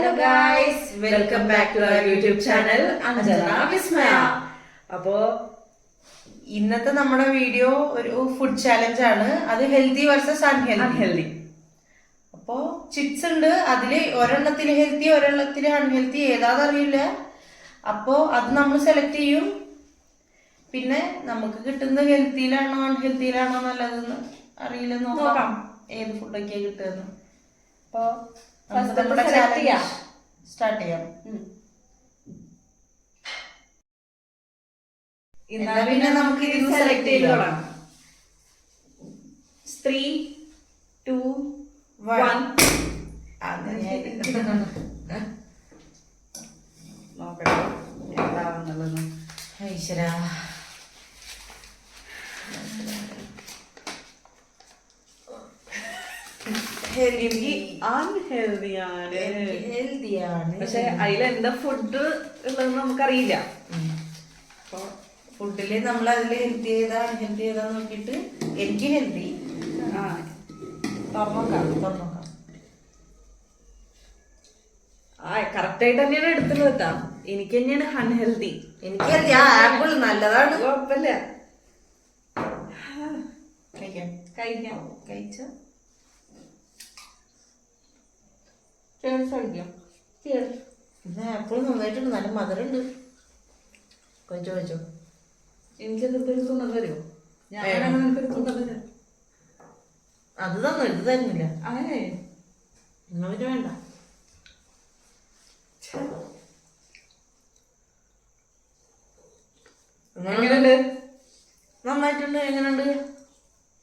Hello guys, welcome back to our YouTube channel Anjana Vismaya. അപ്പോ ഇന്നത്തെ നമ്മുടെ വീഡിയോ ഒരു ഫുഡ് ചാലഞ്ച് ആണ്. അത് ഹെൽത്തി വേഴ്സസ് അൺഹെൽത്തി. അപ്പോ ചിപ്സ് ഉണ്ട്, അതില് ഒരെണ്ണത്തില് ഹെൽത്തി ഒരെണ്ണത്തില് അൺഹെൽത്തി, ഏതാന്നറിയില്ല. അപ്പോ അത് നമ്മൾ സെലക്ട് ചെയ്യും. പിന്നെ നമുക്ക് കിട്ടുന്നത് ഹെൽത്തിയിലാണോ അൺഹെൽത്തിയിലാണോ നല്ലതെന്ന് അറിയില്ല, നോക്കാം ഏത് ഫുഡൊക്കെയാ കിട്ടുമെന്ന്. അപ്പൊ നമ്മുടെ ചാലഞ്ച് സ്റ്റാർട്ട് ചെയ്യാം. പിന്നെ നമുക്ക് ഇത് സെലക്ട് ചെയ്ത് തുടങ്ങാം. 3, 2, 1. നോക്കട്ടെ എന്താവുന്നുള്ളത്. ഈശ്വരാ, ഹെൽത്തിയാണ്, പക്ഷെ അതിലെന്താ ഫുഡ് ഉള്ളതെന്ന് നമുക്കറിയില്ല. അപ്പൊ ഫുഡില് നമ്മൾ അതിൽ ഹെൽത്തി ഏതാ അൺഹെൽത്തി ഏതാ നോക്കിട്ട് എനിക്ക് ഹെൽത്തി തുറന്നോക്കാം. കറക്റ്റ് ആയിട്ട് തന്നെയാണ് എടുത്തത് കേട്ടാ. എനിക്ക് തന്നെയാണ് അൺഹെൽത്തി. എനിക്ക് ആപ്പിൾ നല്ലതാണ്, കുഴപ്പമില്ല. കഴിച്ച ആപ്പിൾ നന്നായിട്ടുണ്ട്, നല്ല മധുരമുണ്ട്. കഴിച്ചോ. എനിക്കത് തുന്നത് തരുമോ? അത് തന്നു, ഇത് തരുന്നില്ല. നിങ്ങളിത് വേണ്ട. എങ്ങനെയുണ്ട്? നന്നായിട്ടുണ്ട്. എങ്ങനെയുണ്ട്?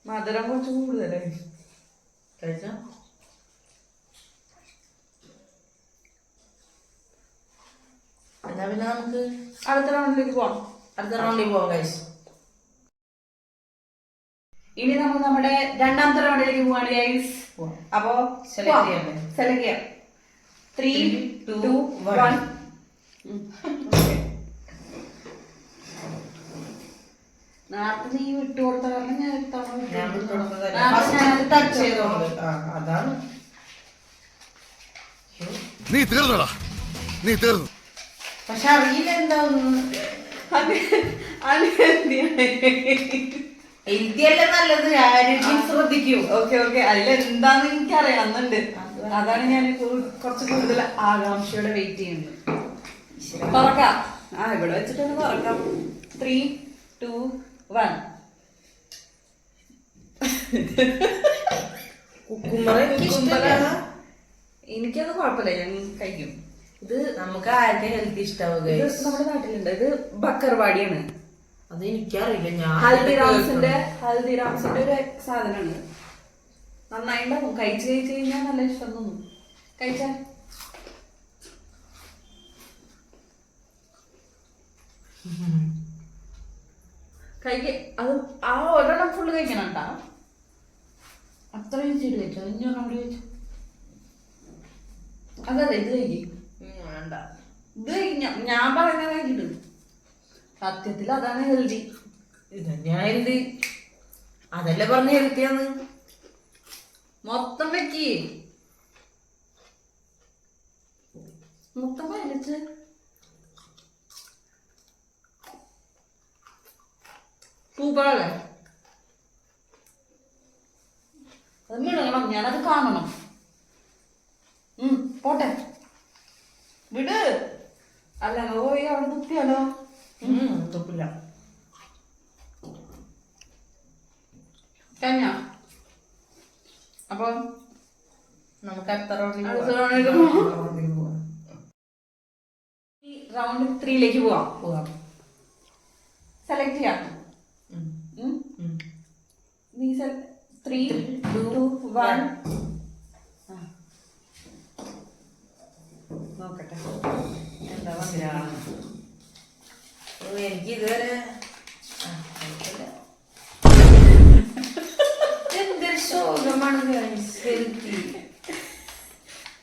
മധുരം കുറച്ച് കൂടുതലായി. കഴിച്ചോ? എന്നാ പിന്നെ നമുക്ക് അടുത്ത റൗണ്ടിലേക്ക് പോവാം. ഗൈസ്, ഇനി നമ്മൾ നമ്മുടെ രണ്ടാമത്തെ റൗണ്ടിലേക്ക് പോവാണ് ഗൈസ്. അപ്പോ സെലക്ട് ചെയ്യാം. 3, 2, 1. നേരത്തെ നീ വിട്ടുകൊടുത്ത കാരണം അതാണ്. നീ തീർന്നടാ, നീ തീർന്നു. പക്ഷെ അറിയില്ല എന്താവുന്നു. ഹെൽത്തിയല്ല നല്ലത്, ആരോഗ്യം ശ്രദ്ധിക്കൂ. ഓക്കെ, അതിലെന്താന്ന് എനിക്ക് അറിയാവുന്നുണ്ട്. അതാണ് ഞാൻ കുറച്ച് കൂടുതൽ ആകാംക്ഷയോടെ വെയിറ്റ് ചെയ്യുന്നത്. തുറക്കാം. ഇവിടെ വെച്ചിട്ടൊന്ന് തുറക്കാം. 3, 2, 1. എനിക്കത് കുഴപ്പമില്ല, ഞാൻ കഴിക്കും. ഇത് നമുക്ക് ആരുടെ ഹെൽത്തി ഇഷ്ടാവുക? നമ്മുടെ നാട്ടിലുണ്ട്. ഇത് ബക്കർവാടിയാണ്. അത് എനിക്കറിയില്ല. ഞാൻ ഹൽദിറാംസിന്റെ ഒരു സാധനമാണ്. നന്നായിണ്ടാവും. കഴിച്ചു കഴിഞ്ഞാൽ നല്ല ഇഷ്ടം തോന്നും. കഴിച്ചാൽ അത് ആ ഒരെണ്ണം ഫുള്ള് കഴിക്കണം കേട്ടാ. അത്ര വെച്ചിട്ട് കഴിച്ചോ? ഇഞ്ഞൊരെണ്ണം കൂടി കഴിച്ചു. അതെ, ഇത് കഴിക്കും. വേണ്ട, ഇത് ഞാൻ പറയുന്ന കഴിച്ചിട്ട്. സത്യത്തിൽ അതാണ് ഹെൽത്തി. ഞാൻ ഹെൽത്തി അതല്ലേ പറഞ്ഞ ഹെൽത്തിയാന്ന്. മൊത്തം വെക്ക്, മൊത്തം വലിച്ച്. സൂപ്പറല്ലേ? അത് മിണങ്ങണം, ഞാനത് കാണണം. പോട്ടെ, വിട്. അല്ല പോയി അവിടെ തുപ്പിയാലോ? തുപ്പില്ല. കഴിഞ്ഞ അപ്പൊ നമുക്ക് അടുത്ത റൗണ്ടിലേക്ക് പോവാം. റൗണ്ട് 3ലേക്ക് പോവാം. സെലക്ട് ചെയ്യാം. നീ 3, 2, 1. നോക്കട്ടെ എന്താ വന്നില്ല. എനിക്ക് ഇതുവരെ എന്തൊരു ശോകമാണ്.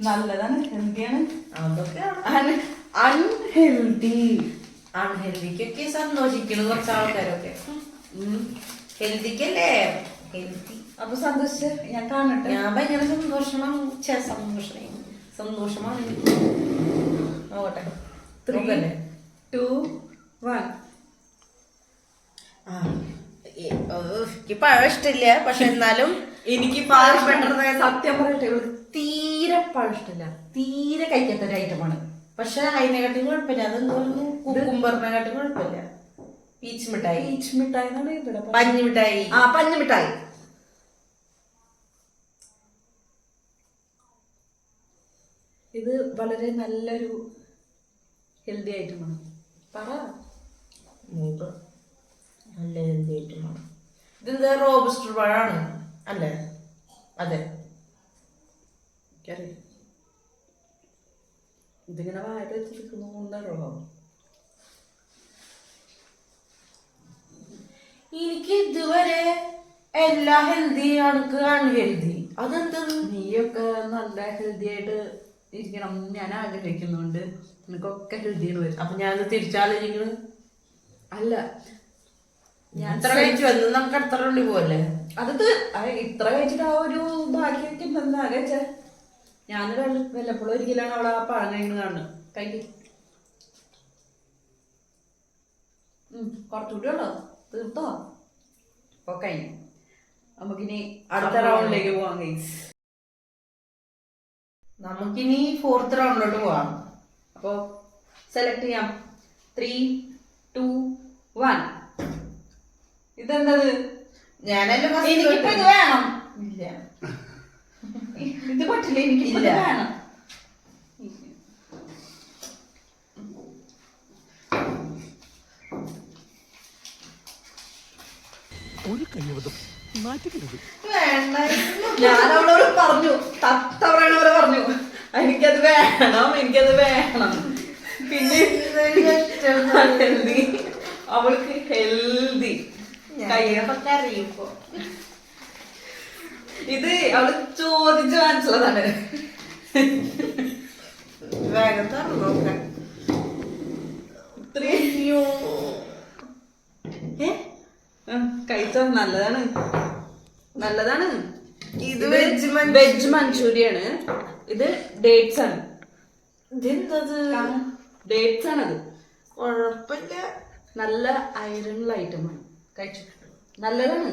നല്ലതാണ്, ഹെൽത്തിയാണ്. അതൊക്കെയാണ് അൺഹെൽത്തിക്കൊക്കെ സന്തോഷിക്കണം കുറച്ച് ആൾക്കാരൊക്കെ. ഹെൽത്തിക്കല്ലേ ഹെൽത്തി. അപ്പൊ സന്തോഷിച്ച് ഞാൻ കാണട്ടെ. ഞാൻ ഭയങ്കര സന്തോഷം. സന്തോഷമാണ്. നോക്കട്ടെ. 3, 2, 1. എനിക്ക് പഴം ഇഷ്ടമില്ല, പക്ഷെ എന്നാലും എനിക്ക് സത്യം പറയട്ടെ, ഇവൾക്ക് തീരെ പഴം ഇഷ്ടമില്ല, തീരെ കഴിക്കാത്ത ഒരു ഐറ്റമാണ്. പക്ഷെ അതിനെക്കാട്ടും കുഴപ്പമില്ല. അതെന്ത് പറഞ്ഞു, കുക്കുംബറിനെക്കാട്ടും കുഴപ്പമില്ല. പീച്ച് മിഠായി. പീച്ച് മിഠായി എന്നാണ് ഇവിടെ പഞ്ഞി മിഠായി. പഞ്ഞി മിഠായി. ഇത് വളരെ നല്ലൊരു ഹെൽത്തി ഐറ്റമാണ്. പറ. നല്ല ഹെൽത്തി ഐറ്റമാണ്. ഇതെന്താ റോബസ്റ്റർ പഴമാണ് അല്ലേ? അതെ, എനിക്കറിയാം. ഇതിങ്ങനെ വായിട്ട് വെച്ചിരിക്കുന്നോ? എനിക്ക് ഇതുവരെ എല്ലാ ഹെൽത്തി ആൾക്ക് അൺഹെൽത്തി. അതെന്താ? നീയൊക്കെ നല്ല ഹെൽത്തി ആയിട്ട് ഇരിക്കണം ഞാൻ ആഗ്രഹിക്കുന്നുണ്ട്. നിനക്കൊക്കെ ഹെൽത്തിയാണ് വരും. അപ്പൊ ഞാനത് തിരിച്ചാലോചിക്കുന്നു. അല്ല, ഞാൻ ഇത്ര കഴിച്ചു വന്നു, നമുക്ക് അടുത്ത റൗണ്ടിൽ പോവല്ലേ? അത് ഇത്ര കഴിച്ചിട്ട് ആ ഒരു ബാക്കിയൊക്കെ എന്താ കഴിച്ച. ഞാൻ വല്ലപ്പോഴും ഒരിക്കലാണ് അവിടെ ആ പഴം കഴിക്കുന്നത് കാണുന്നത്. കഴിക്കും. കുറച്ചുകൂടി ഉള്ളോ? തീർത്തോ? ഇപ്പൊ കഴിഞ്ഞു. നമുക്കിനി അടുത്ത റൗണ്ടിലേക്ക് പോവാം ഗൈസ്. നമുക്കിനി 4th റൗണ്ടിലോട്ട് പോവാം. അപ്പോ സെലക്ട് ചെയ്യാം. 3, 2, 1. ഇതെന്തത്? ഞാനല്ലേ എനിക്കിപ്പോ ഇത് വേണം. ഇല്ല, ഇത് പറ്റില്ല, എനിക്കിപ്പോ ഇത് വേണം. ഒരു കയ്യബദ്ധം നാറ്റിക്കരുത്. ഞാൻ അവളോട് പറഞ്ഞു, തത്തവണവരെ പറഞ്ഞു എനിക്കത് വേണം, എനിക്കത് വേണം. പിന്നെ ഹെൽതി, അവൾക്ക് ഹെൽതി കയ്യൊക്കെ അറിയിപ്പോ. ഇത് അവള് ചോദിച്ചു വാങ്ങിച്ചതാണ്. വേഗം നോക്കാം. കഴിച്ചോ? നല്ലതാണ്, നല്ലതാണ്. ഇത് വെജ് മഞ്ചൂരിയാണ്. ഇത് ഡേറ്റ്സ് ആണ്. ഇതെന്തത്? ഡേറ്റ്സ് ആണത്. കൊഴപ്പില്ല, നല്ല ഐറണുള്ള ഐറ്റമാണ്. കഴിച്ചിട്ടുണ്ട്, നല്ലതാണ്.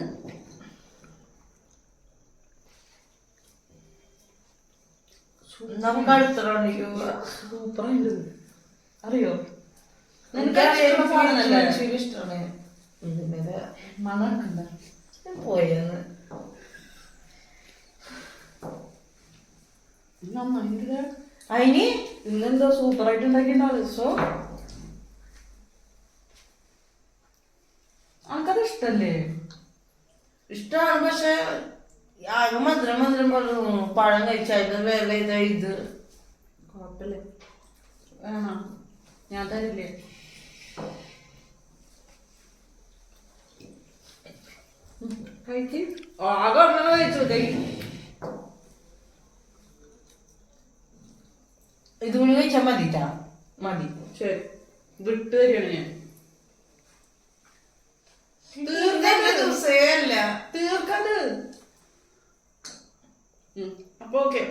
നമുക്ക് അടുത്ത റൗണ്ടിലേക്ക് പോവാം. സൂപ്പറായിട്ട് അറിയോ? ഇഷ്ടമാണ്. മണക്കുണ്ട പോയെന്ന് നന്നായിട്ട്. അതിന് ഇന്നെന്തോ സൂപ്പറായിട്ട് ഉണ്ടാക്കിണ്ടാള്. സോ ആൾക്കത് ഇഷ്ടല്ലേ? ഇഷ്ടമാണ്, പക്ഷെ ആകെ മധുരം മധുരം പറഞ്ഞു. പഴം കഴിച്ചായിരുന്നു. വേറെ ഇത് കുഴപ്പമില്ല. വേണോ? ഞാൻ തരില്ലേ? കഴിക്ക്. ആകെ ഒരെണ്ണം കഴിച്ചു. ഇതുകൂടി കഴിച്ചാൽ മതിട്ടാ. മതി, ശരി. വിട്ട് തരികയാണ് ഞാൻ. ദിവസേയല്ല തീർക്കത്. അപ്പൊ ഓക്കെ,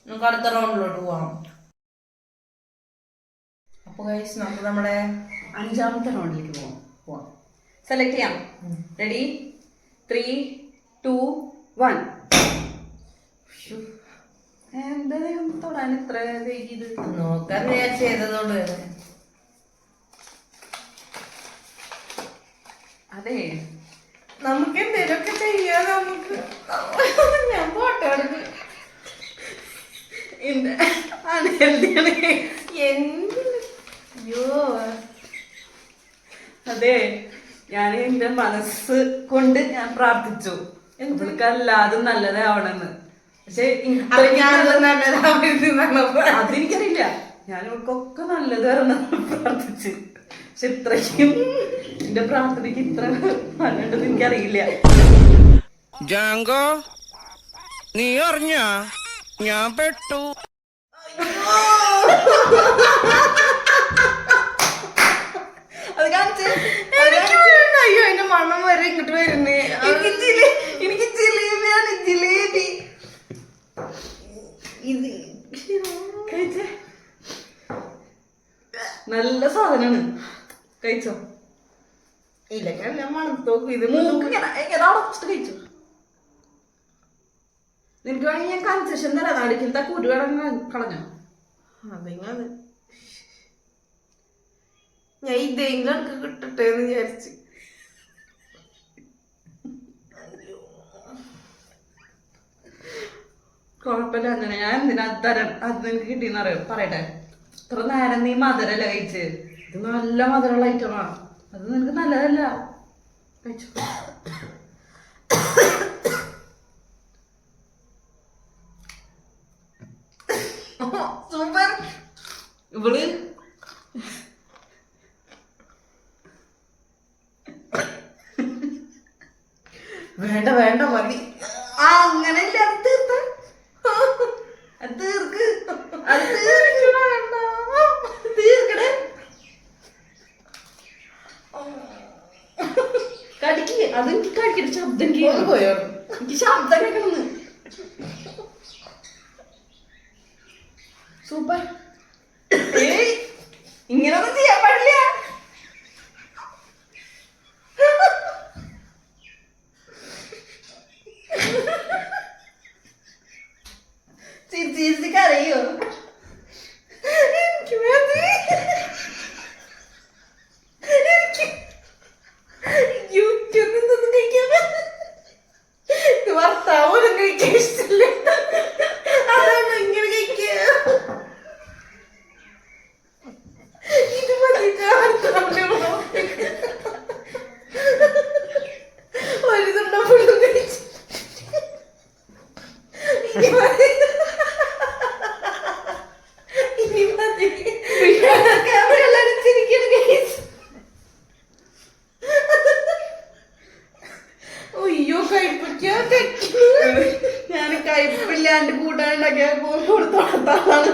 നമുക്ക് അടുത്ത റൗണ്ടിലോട്ട് പോവാം. അപ്പൊ ഗൈസ്, നമുക്ക് നമ്മുടെ 5ാമത്തെ റൗണ്ടിലേക്ക് പോവാം. സെലക്ട് ചെയ്യാം. റെഡി? 3, 2, 1. എന്താ തൊടാൻ ഇത്ര വൈകിയത്? നോക്കാൻ ഞാൻ ചെയ്തതോട്. അതെ, നമുക്ക് എന്തെങ്കിലുമൊക്കെ ചെയ്യാം. നമുക്ക് ഞാൻ ഫോട്ടോ എടുക്കും. അയ്യോ, അതെ, ഞാൻ എന്റെ മനസ്സ് കൊണ്ട് ഞാൻ പ്രാർത്ഥിച്ചു ഇവർക്കല്ലാതും നല്ലതാവണമെന്ന്. പക്ഷെ അതെനിക്കറിയില്ല. ഞാൻ ഇവർക്കൊക്കെ നല്ലത് വരണം പ്രാർത്ഥിച്ചു. പക്ഷെ ഇത്രയ്ക്കും എന്റെ പ്രാർത്ഥനയ്ക്ക് ഇത്ര ഫലമുണ്ടെന്ന് എനിക്കറിയില്ല. ജാങ്കോ, നീ അറിഞ്ഞ ഞാൻ പെട്ടു. അത് കാണിച്ച് അയ്യോ, അതിന്റെ മണം വരെ ഇങ്ങോട്ട് വരുന്നേ. എനിക്ക് ജിലേബിയാണ്, ജിലേബി. ഇത് കഴിച്ചേ. നല്ല സാധനമാണ്, കഴിച്ചോ. ഇല്ല ഞാൻ മണത്തോക്കും ഇത് മൂക്ക് ഇങ്ങനെ അടച്ചിട്ട് കഴിച്ചു. നിനക്ക് വേണമെങ്കിൽ ഞാൻ കൺസെഷൻ തരാം. നടുക്കിലത്തെ കുരുവടങ്ങ കളഞ്ഞോ. അതെങ്ങനെ ഞാൻ ഇതെങ്കിലും എനിക്ക് കിട്ടട്ടെ എന്ന് വിചാരിച്ച്. കുഴപ്പമില്ല അങ്ങനെ. ഞാൻ എന്തിനാ തരാം, അത് നിനക്ക് കിട്ടിയെന്ന് അറിയാം. പറയട്ടെ, ഇത്ര നേരം നീ മധുരല്ല കഴിച്ച്. ഇത് നല്ല മധുരമുള്ള ഐറ്റമാണ്, അത് നിനക്ക് നല്ലതല്ല. കഴിച്ചു. സൂപ്പർ. ഇവള് വേണ്ട വേണ്ട മതി. അങ്ങനെയല്ല, അത് തീർത്ത, അത് തീർക്ക്, അത് തീർക്കടേ. കടിക്ക്, അത് എനിക്ക് കടിക്കട്ടെ. ശബ്ദം കേൾക്കും, പോയോ? എനിക്ക് ശബ്ദം കേൾക്കണമെന്ന്. സൂപ്പർ. ഏയ്, ഇങ്ങനൊന്നും ചെയ്യാൻ പാടില്ല. ചിരിച്ച് കരയോ? എനിക്ക് മതി. യൂട്യൂബിൽ നിന്നൊന്നും കഴിക്കാൻ ഭർത്താവോലും കഴിക്കാൻ ഇഷ്ടമില്ല. അതാണ് ഇങ്ങനെ കഴിക്കുക. ഇത് മതിട്ട് ഒരു തുണ്ട ഫുള്ളും കഴിച്ചു. ഇനി മതി. ഇനി മതി. എല്ലാവരും ചിരിക്കണം ഗൈസ്. അയ്യോ കഴിപ്പിക്കാ. ഞാൻ കയ്പില്ലാണ്ട് കൂട്ടാനുണ്ടാക്കിയ കൊടുത്തോളത്താണ്.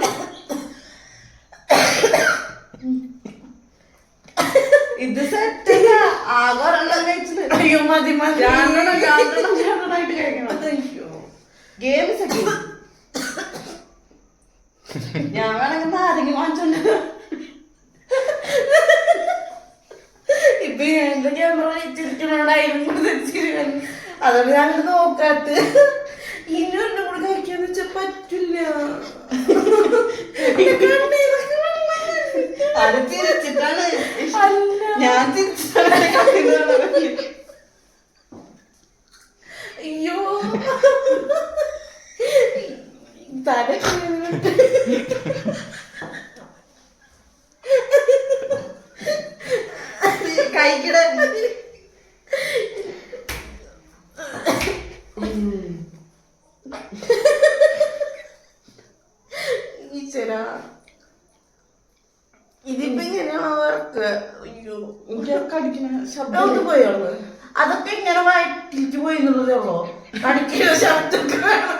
ഇത് സെറ്റല്ല, ആകെ ഒരെണ്ണം കഴിച്ചത്. അയ്യോ മതി മതി. രണ്ടെണ്ണമായിട്ട് കഴിക്കണം. അയ്യോ ഗെയിംസ് ഒക്കെ ഞാൻ വേണമെങ്കിൽ നാരങ്ങ വാങ്ങിച്ചോണ്ട്. ഇപ്പൊ എന്റെ ക്യാമറ വെച്ചിരിക്കണോണ്ടായിരുന്നു അതാണ് ഞാൻ നോക്കാത്ത. ഇനി ഒന്നും കൂടെ കഴിക്കാന്ന് വെച്ചാ പറ്റില്ല. അത് തിരിച്ചിട്ടാണ്. അല്ല. ഞാൻ തിരിച്ചിട്ടാണ് കളിക്കുന്നത്. അയ്യോ തല കഴിക്കട. ഈശ്വരാ, ഇതിപ്പോ ഇങ്ങനെയാണോ വർക്ക്? അയ്യോ എനിക്ക് കടിക്കുന്ന ശബ്ദം ഒന്ന് പോയോളൂ. അതൊക്കെ ഇങ്ങനെ വയറ്റിലേക്ക് പോയി എന്നുള്ളതേ ഉള്ളൂ. കടിക്കുന്ന ശബ്ദമൊക്കെ വേണം.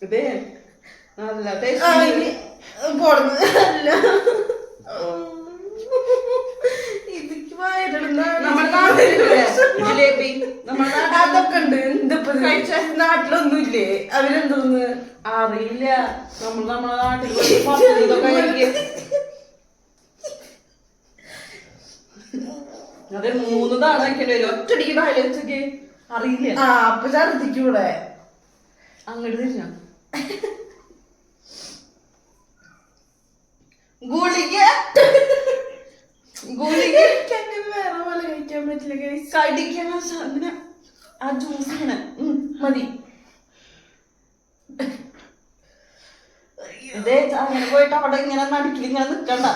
ഇതേ നല്ല ആ, ടേസ്റ്റ്. ഇനി പോടുന്നത് അല്ല. ഇതിക്ക് നമ്മുടെ നാട്ടിലില്ലേ ജിലേബി? നമ്മുടെ നാട്ടിൽ അതൊക്കെ ഉണ്ട്. എന്തപ്പോ നാട്ടിലൊന്നുമില്ലേ? അവരെന്തോന്ന് അറിയില്ല. നമ്മുടെ നാട്ടിൽ ഇതൊക്കെ കഴിക്കും. അതെ, 3 തവണ വെക്കേണ്ടി വരും. ഒറ്റടിക്ക് ഡയലോഗ്സൊക്കെ അറിയില്ല. ആ അപ്പൊ ഛർദിക്കൂടെ? അങ്ങോട്ട് തിരിഞ്ഞോ. ഗുളിക ഗുളിക അങ്ങനെ വേറെ പോലെ കഴിക്കാൻ പറ്റില്ല. കടിക്കണ ഇങ്ങനെ ആ ജ്യൂസ് ഇങ്ങനെ മതി. ഇതേ അങ്ങനെ പോയിട്ട് അവിടെ ഇങ്ങനെ നടുക്കിൽ ഇങ്ങനെ നിക്കണ്ട.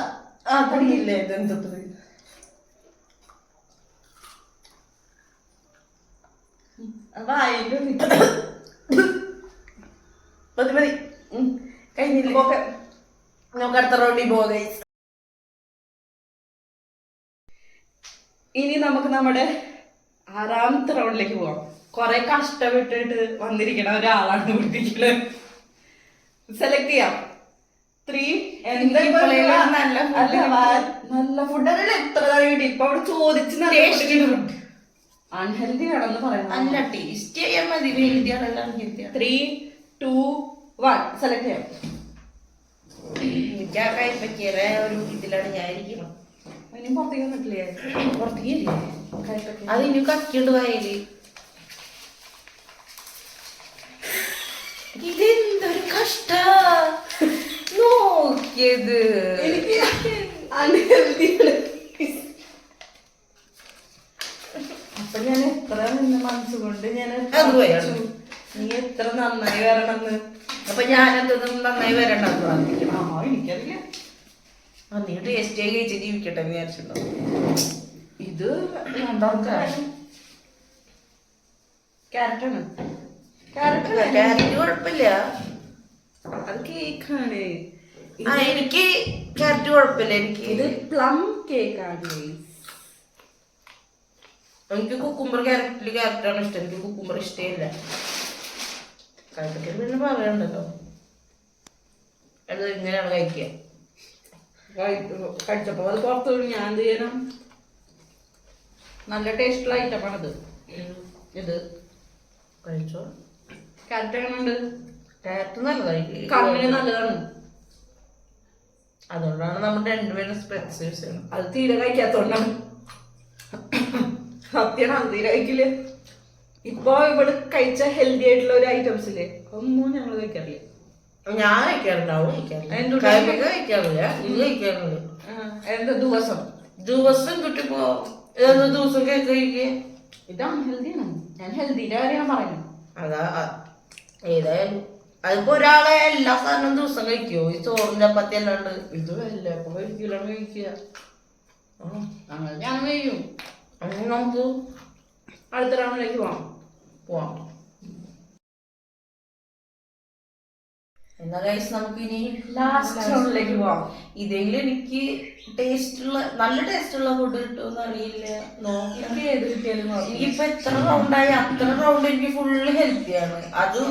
ആ കടിക്കില്ലേ? ഇതെന്തത്? വായന്റെ മതി മതി. കഴിഞ്ഞില്ലേ? നമുക്ക് അടുത്ത റൗണ്ടിൽ പോകാം ഗൈസ്. ഇനി നമുക്ക് നമ്മുടെ 6ാമത്തെ റൗണ്ടിലേക്ക് പോവാം. കൊറേ കഷ്ടപ്പെട്ടിട്ട് വന്നിരിക്കണ ഒരാളാണ് പിടിപ്പിക്കല്. സെലക്ട് ചെയ്യാം. 3 എന്താ നല്ല നല്ല ഫുഡല്ലേ എത്ര കിട്ടി. ഇപ്പൊ അവിടെ ചോദിച്ചു അൺഹെൽത്തി വേണമെന്ന് പറയുന്നത്. അല്ല, ടേസ്റ്റ് ചെയ്യാൻ മതി. ഹെൽത്തി ആണല്ലോ അൺഹെൽത്തി. 3, 2, 1 സെലക്ട് ചെയ്യാം. എനിക്ക് ആ കൈപ്പക്കേറെ ഒരു ഇതിലാണ് ഞാൻ ഇരിക്കണം. ഇനിയും പുറത്തേക്ക് വന്നിട്ടില്ലേ? പുറത്തേക്കില്ലേ കൈപ്പക്ക അത് ഇനി കക്കിണ്ട് വായല്. ഇതെന്തൊരു കഷ്ട നോക്കിയത്. എനിക്ക് അൺഹെൽത്തിയാണ്. അപ്പൊ ഞാൻ എത്ര നിന്ന മനസ്സുകൊണ്ട് ഞാൻ അത് പോയാണ്. നീ എത്ര നന്നായി വരണമെന്ന്. അപ്പൊ ഞാനെന്തൊന്നും നന്നായി വരണ്ടെന്ന് പറഞ്ഞു. ആ എനിക്കറിയില്ല. നീ ടേസ്റ്റ് ആയി കഴിച്ച് ജീവിക്കട്ടെ എന്ന് വിചാരിച്ചിട്ടുണ്ടോ? ഇത് രണ്ടാൾക്കാരും ക്യാരറ്റാണ്. ക്യാരറ്റ് കുഴപ്പമില്ല. അത് കേക്കാണ്. എനിക്ക് ക്യാരറ്റ് കുഴപ്പമില്ല. ഇത് പ്ലം കേക്കാണ്. എനിക്ക് കുക്കുംബർ ക്യാരറ്റാണ് ഇഷ്ടം. എനിക്ക് കുക്കുംബർ ഇഷ്ടമില്ല. കഴിപ്പിക്കാൻ പിന്നെ പറയണ്ടല്ലോ. അത് ഇങ്ങനെയാണ് കഴിക്കുക. കഴിച്ചപ്പോ അത് പുറത്തു ഞാൻ എന്ത് ചെയ്യണം? നല്ല ടേസ്റ്റുള്ള ഐറ്റമാണത്. ഇത് കഴിച്ചോ. ക്യാരറ്റ് എങ്ങനെയുണ്ട്? ക്യാരറ്റ് നല്ലതായി. കണ്ണിന് നല്ലതാണ്. അതുകൊണ്ടാണ് നമ്മൾ രണ്ടുപേരും സ്പെക്സ് യൂസ് ചെയ്യുന്നത്. അത് തീരെ കഴിക്കാത്തോണ്ടാണ്. സത്യമാണ്, അത് തീരെ കഴിക്കില്ല. ഇപ്പൊ ഇവിടെ കഴിച്ച ഹെൽത്തി ആയിട്ടുള്ള ഒരു ഐറ്റംസ് ഇല്ലേ, ഒന്നും ഞങ്ങൾ കഴിക്കാറില്ല. ഞാൻ കഴിക്കാറുണ്ടാവും. കഴിക്കാറില്ല. ഇത് കഴിക്കാറുണ്ട്. എന്താ ദിവസം കിട്ടിപ്പോ ദിവസം കഴിക്കുക. ഇത് അൺഹെൽത്തിയാണ്. ഞാൻ ഹെൽത്തിയുടെ കാര്യമാണ് പറയുന്നത്. അതാ ഏതായാലും അതിപ്പോ ഒരാളെ എല്ലാ സാധനവും ദിവസം കഴിക്കുവോ? ഈ ചോറും ചപ്പാത്തി അല്ലാണ്ട് ഇത് വല്ല അപ്പൊ കഴിക്കില്ലാണ് കഴിക്കുക. അങ്ങനെ ഞാൻ കഴിക്കും. അങ്ങനെ നമുക്ക് അടുത്ത റൗണ്ടിലേക്ക് പോവാം. എന്നാ ഗൈസ് നമുക്ക് ഇനി ലാസ്റ്റ് റൗണ്ടിലേക്ക് പോവാം. ഇതെങ്കിലും എനിക്ക് നല്ല ടേസ്റ്റുള്ള ഫുഡ് കിട്ടുമെന്ന് അറിയില്ല. നോക്കി ഏത് കിട്ടിയാലും എനിക്കിപ്പോ എത്ര റൗണ്ടായി അത്ര റൗണ്ട് എനിക്ക് ഫുള്ള് ഹെൽത്തിയാണ്. അത്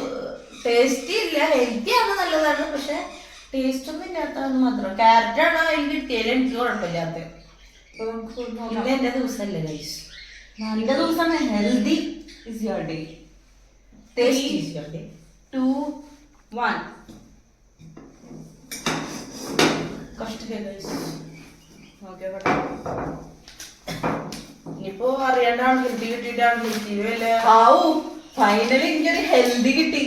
ടേസ്റ്റി ഇല്ല, ഹെൽത്തിയാണ്, നല്ലതാണ്. പക്ഷെ ടേസ്റ്റ് ഒന്നും ഇല്ലാത്തതെന്ന് മാത്രം. ക്യാരറ്റാണ് അതിൽ കിട്ടിയാലും എനിക്ക് കുഴപ്പമില്ലാത്ത. ഇന്ന് എന്റെ ദിവസമല്ലേ ഗൈസ്. എന്റെ ദിവസം healthy is your day. Tasty is your day. 2, 1 കഷ്ടമേ ഗൈസ്. ഓക്കെ. ഇനിയിപ്പോ അറിയാണ്ടാണ് ഹെൽത്തി കിട്ടിയിട്ടാണ് ഹെൽത്തി ഫൈനലി എനിക്കൊരു ഹെൽത്തി കിട്ടി.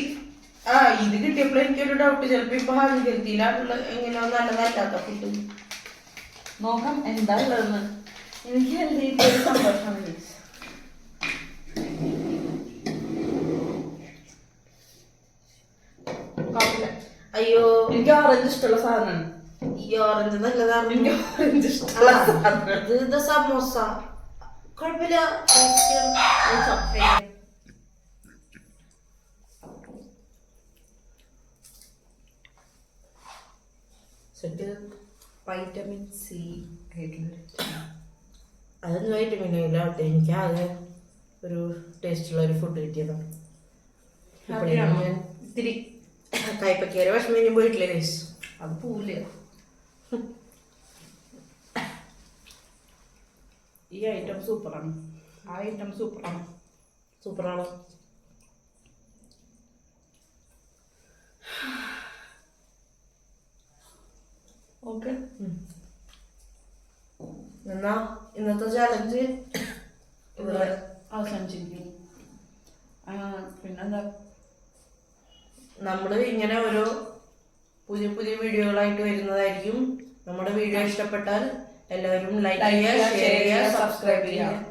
ഇത് കിട്ടിയപ്പോൾ എനിക്കൊരു ഡൗട്ട്. ചിലപ്പോ ഇപ്പൊ ഹെൽത്തിയിലായിട്ടുള്ള എങ്ങനെയോ നല്ലതല്ലാത്ത ഫുഡ് നോക്കാം എന്താ ഉള്ളതെന്ന്. എനിക്ക് ഹെൽത്തി സന്തോഷമാണ്. അയ്യോ, എനിക്ക് ഓറഞ്ച് ഇഷ്ടമുള്ള സാധനമാണ്. ഈ ഓറഞ്ച് നല്ലതാണ്. എനിക്ക് ഓറഞ്ച് ഇഷ്ടമുള്ള സാധനം. ഇത് സമോസ കുഴപ്പമില്ല. വൈറ്റമിൻ സി അതൊന്നും വൈറ്റമിൻ ഇല്ലാവട്ടെ. എനിക്ക് ആകെ ഒരു ടേസ്റ്റുള്ള ഒരു ഫുഡ് കിട്ടിയതാണ്. ഇത്തിരി കൈപ്പക്കേരെ വിഷമം ഇനി പോയിട്ടില്ലേ ഗൈസ്? അത് പോവില്ല. ഈ ഐറ്റം സൂപ്പറാണ്. ആ ഐറ്റം സൂപ്പറാണ്. സൂപ്പറാണോ? ഓക്കെ. എന്നാ ഇന്നത്തെ ചാലഞ്ച് ഇവിടെ അവസാനിച്ചിരിക്കുന്നു. പിന്നെന്താ, നമ്മള് ഇങ്ങനെ ഓരോ പുതിയ പുതിയ വീഡിയോകളായിട്ട് വരുന്നതായിരിക്കും. നമ്മുടെ വീഡിയോ ഇഷ്ടപ്പെട്ടാൽ എല്ലാവരും ലൈക്ക് ചെയ്യുക, ഷെയർ ചെയ്യുക, സബ്സ്ക്രൈബ് ചെയ്യുക.